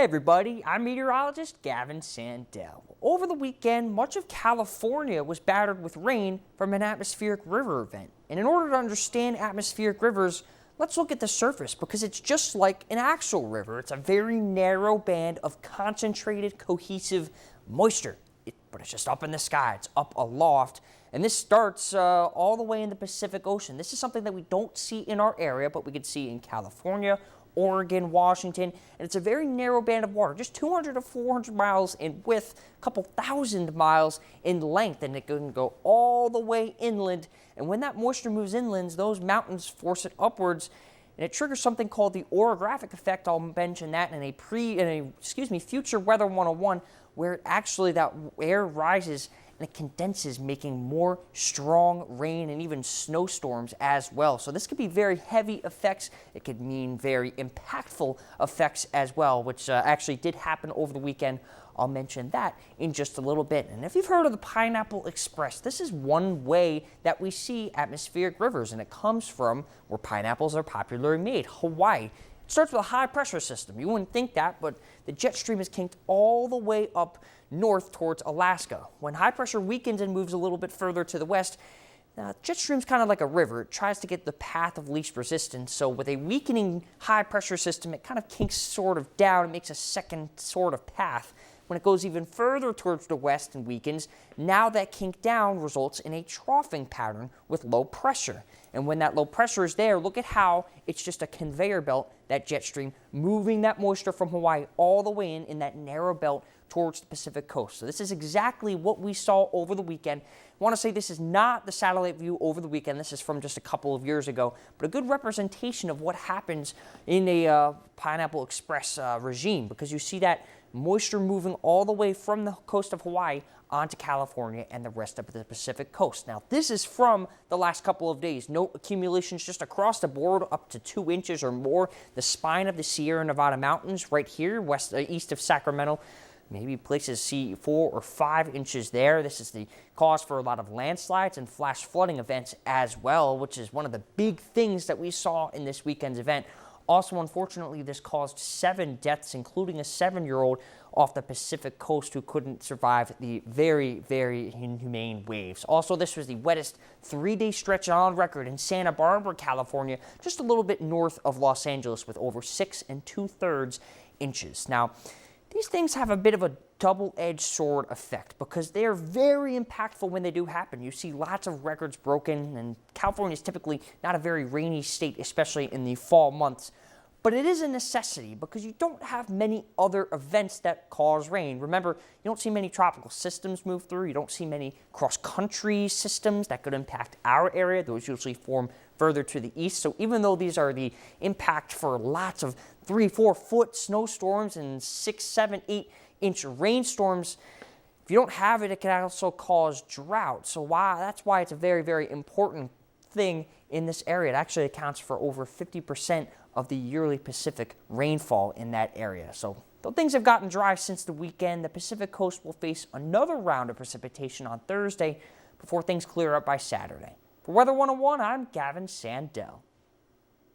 Hey everybody, I'm meteorologist Gavin Sandell. Over the weekend, much of California was battered with rain from an atmospheric river event. And in order to understand atmospheric rivers, let's look at the surface because it's just like an actual river. It's a very narrow band of concentrated, cohesive moisture. But it's just up in the sky, it's up aloft. And this starts all the way in the Pacific Ocean. This is something that we don't see in our area, but we could see in California, Oregon, Washington, and it's a very narrow band of water, just 200 to 400 miles in width, a couple thousand miles in length, and it can go all the way inland. And when that moisture moves inland, those mountains force it upwards, and it triggers something called the orographic effect. I'll mention that in a future Weather 101, where actually that air rises and it condenses, making more strong rain and even snowstorms as well. So this could be very heavy effects. It could mean very impactful effects as well, which actually did happen over the weekend. I'll mention that in just a little bit. And if you've heard of the Pineapple Express, this is one way that we see atmospheric rivers, and it comes from where pineapples are popularly made, Hawaii. It starts with a high pressure system. You wouldn't think that, but the jet stream is kinked all the way up north towards Alaska. When high pressure weakens and moves a little bit further to the west, jet stream's kind of like a river. It tries to get the path of least resistance. So with a weakening high pressure system, it kind of kinks sort of down. It makes a second sort of path. When it goes even further towards the west and weakens, now that kink down results in a troughing pattern with low pressure. And when that low pressure is there, look at how it's just a conveyor belt, that jet stream, moving that moisture from Hawaii all the way in that narrow belt towards the Pacific coast. So this is exactly what we saw over the weekend. I want to say this is not the satellite view over the weekend. This is from just a couple of years ago, but a good representation of what happens in a Pineapple Express regime, because you see that moisture moving all the way from the coast of Hawaii onto California and the rest of the Pacific coast. Now, this is from the last couple of days. No accumulations just across the board, up to 2 inches or more. The spine of the Sierra Nevada mountains right here, east of Sacramento, maybe places see 4 or 5 inches there. This is the cause for a lot of landslides and flash flooding events as well, which is one of the big things that we saw in this weekend's event. Also, unfortunately, this caused 7 deaths, including a 7-year-old off the Pacific coast who couldn't survive the very, very inhumane waves. Also, this was the wettest 3-day stretch on record in Santa Barbara, California, just a little bit north of Los Angeles, with over 6 2/3 inches. Now, these things have a bit of a double-edged sword effect because they are very impactful when they do happen. You see lots of records broken, and California is typically not a very rainy state, especially in the fall months. But it is a necessity because you don't have many other events that cause rain. Remember, you don't see many tropical systems move through. You don't see many cross-country systems that could impact our area. Those usually form further to the east. So even though these are the impact for lots of 3-4 foot snowstorms and 6, 7, 8 inch rainstorms, if you don't have it, it can also cause drought. So that's why it's a very, very important thing in this area. It actually accounts for over 50% of the yearly Pacific rainfall in that area. So though things have gotten dry since the weekend, the Pacific coast will face another round of precipitation on Thursday before things clear up by Saturday. For Weather 101, I'm Gavin Sandell.